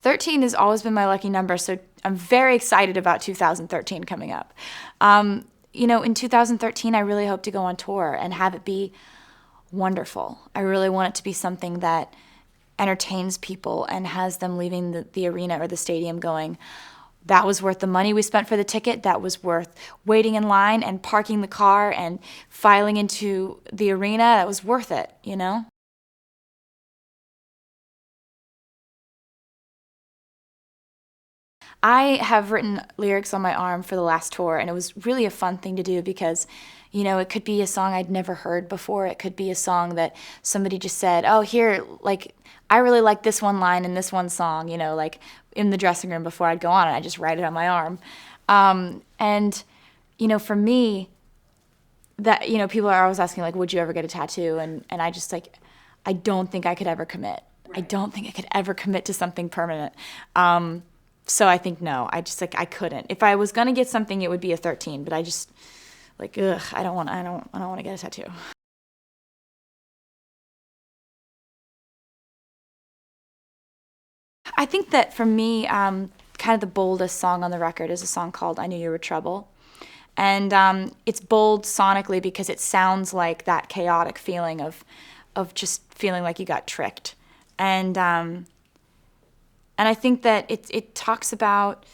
13 has always been my lucky number, so I'm very excited about 2013 coming up. In 2013, I really hope to go on tour and have it be wonderful. I really want it to be something that entertains people and has them leaving the arena or the stadium going, that was worth the money we spent for the ticket. That was worth waiting in line and parking the car and filing into the arena. That was worth it, you know? I have written lyrics on my arm for the last tour, and it was really a fun thing to do because, it could be a song I'd never heard before. It could be a song that somebody just said, oh, here, like, I really like this one line in this one song, like in the dressing room before I'd go on, and I just write it on my arm. And, for me, that, people are always asking, like, would you ever get a tattoo? And I just, like, I don't think I could ever commit. I don't think I could ever commit to something permanent. So I think no. I just like I couldn't. If I was gonna get something, it would be a 13. But I just like ugh. I don't want to get a tattoo. I think that for me, kind of the boldest song on the record is a song called "I Knew You Were Trouble," and it's bold sonically because it sounds like that chaotic feeling of just feeling like you got tricked, and and I think that it talks about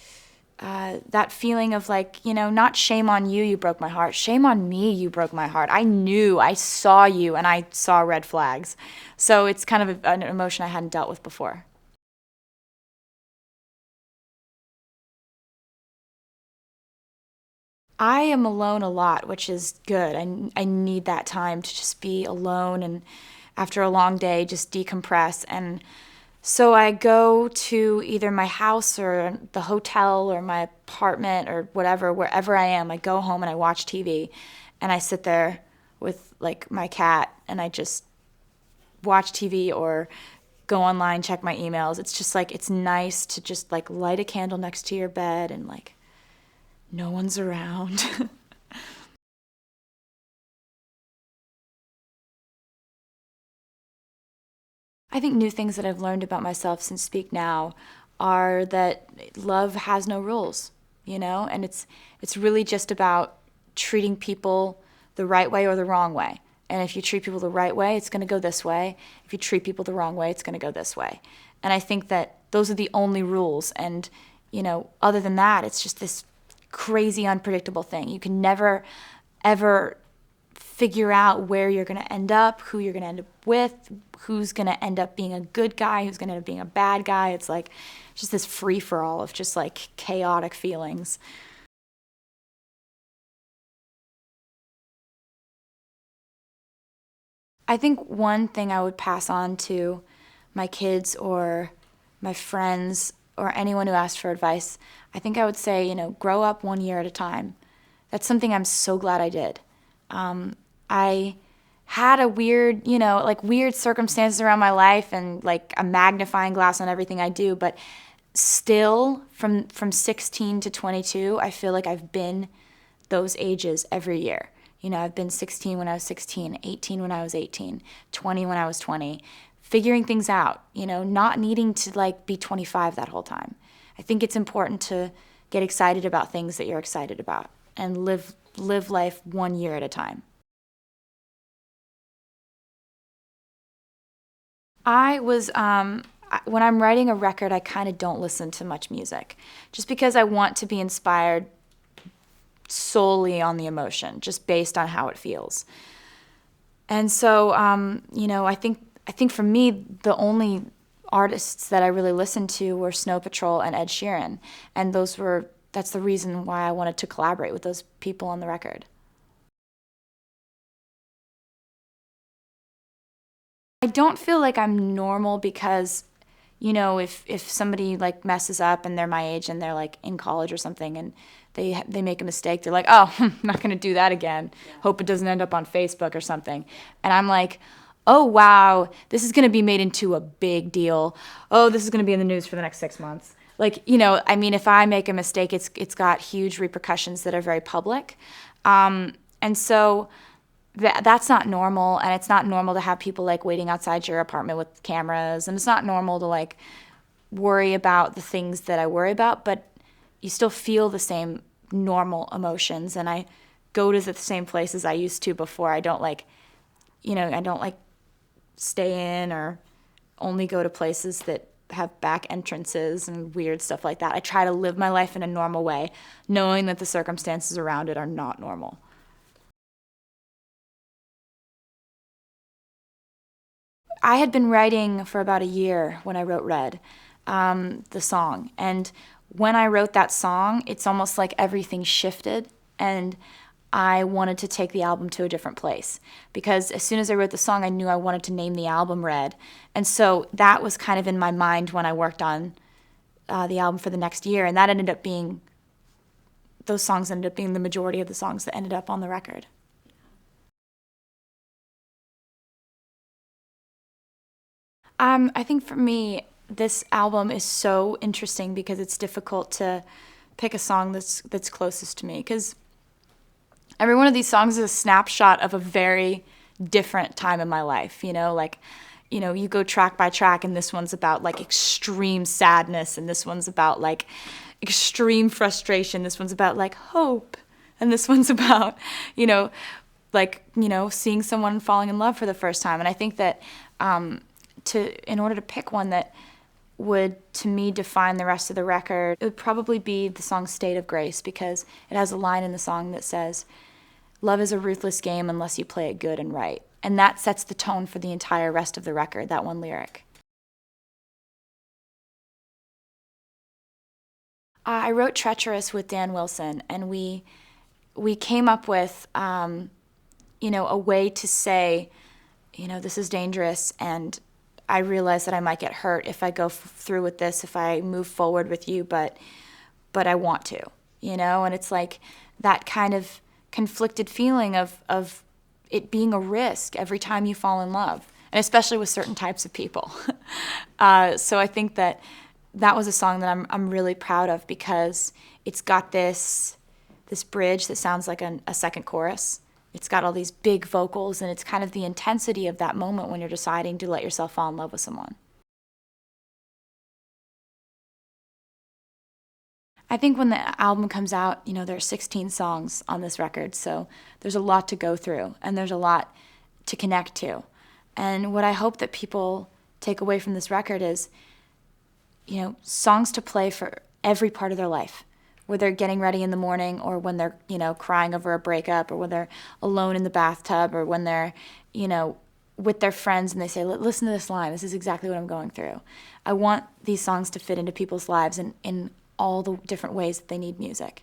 that feeling of like, not shame on you, you broke my heart. Shame on me, you broke my heart. I saw you, and I saw red flags. So it's kind of an emotion I hadn't dealt with before. I am alone a lot, which is good. I need that time to just be alone and after a long day, just decompress. And so I go to either my house or the hotel or my apartment or whatever, wherever I am. I go home and I watch TV and I sit there with like my cat and I just watch TV or go online, check my emails. It's just like, it's nice to just like light a candle next to your bed and like no one's around. I think new things that I've learned about myself since Speak Now are that love has no rules, and it's really just about treating people the right way or the wrong way. And if you treat people the right way, it's going to go this way. If you treat people the wrong way, it's going to go this way. And I think that those are the only rules. And, other than that, it's just this crazy, unpredictable thing. You can never, ever figure out where you're going to end up, who you're going to end up with, who's going to end up being a good guy, who's going to end up being a bad guy. It's like just this free for all of just like chaotic feelings. I think one thing I would pass on to my kids or my friends or anyone who asked for advice, I think I would say, grow up one year at a time. That's something I'm so glad I did. I had a weird, like weird circumstances around my life and like a magnifying glass on everything I do, but still from 16 to 22, I feel like I've been those ages every year. I've been 16 when I was 16, 18 when I was 18, 20 when I was 20, figuring things out, not needing to like be 25 that whole time. I think it's important to get excited about things that you're excited about and live life one year at a time. I was when I'm writing a record, I kind of don't listen to much music just because I want to be inspired solely on the emotion, just based on how it feels. And so, I think for me, the only artists that I really listened to were Snow Patrol and Ed Sheeran, and that's the reason why I wanted to collaborate with those people on the record. I don't feel like I'm normal because, if somebody like messes up and they're my age and they're like in college or something and they make a mistake, they're like, oh, I'm not gonna do that again. Hope it doesn't end up on Facebook or something. And I'm like, oh wow, this is gonna be made into a big deal. Oh, this is gonna be in the news for the next 6 months. Like, I mean, if I make a mistake, it's got huge repercussions that are very public. And so that's not normal, and it's not normal to have people like waiting outside your apartment with cameras, and it's not normal to like worry about the things that I worry about, but you still feel the same normal emotions, and I go to the same places I used to before. I don't like, I don't like stay in or only go to places that have back entrances and weird stuff like that. I try to live my life in a normal way, knowing that the circumstances around it are not normal. I had been writing for about a year when I wrote Red, the song. And when I wrote that song, it's almost like everything shifted, and I wanted to take the album to a different place. Because as soon as I wrote the song, I knew I wanted to name the album Red. And so that was kind of in my mind when I worked on the album for the next year. And that ended up being, those songs ended up being the majority of the songs that ended up on the record. I think for me, this album is so interesting because it's difficult to pick a song that's closest to me, because every one of these songs is a snapshot of a very different time in my life. You go track by track, and this one's about like extreme sadness, and this one's about like extreme frustration. This one's about like hope, and this one's about, seeing someone falling in love for the first time. And I think that in order to pick one that would, to me, define the rest of the record, it would probably be the song State of Grace, because it has a line in the song that says, "Love is a ruthless game unless you play it good and right." And that sets the tone for the entire rest of the record, that one lyric. I wrote Treacherous with Dan Wilson, and we came up with, a way to say, this is dangerous, and I realize that I might get hurt if I go through with this, if I move forward with you, but I want to, and it's like that kind of conflicted feeling of it being a risk every time you fall in love, and especially with certain types of people. So I think that was a song that I'm really proud of, because it's got this bridge that sounds like a second chorus. It's got all these big vocals, and it's kind of the intensity of that moment when you're deciding to let yourself fall in love with someone. I think when the album comes out, there are 16 songs on this record, so there's a lot to go through, and there's a lot to connect to. And what I hope that people take away from this record is, songs to play for every part of their life, whether they're getting ready in the morning, or when they're, crying over a breakup, or when they're alone in the bathtub, or when they're, with their friends and they say, listen to this line, this is exactly what I'm going through. I want these songs to fit into people's lives in all the different ways that they need music.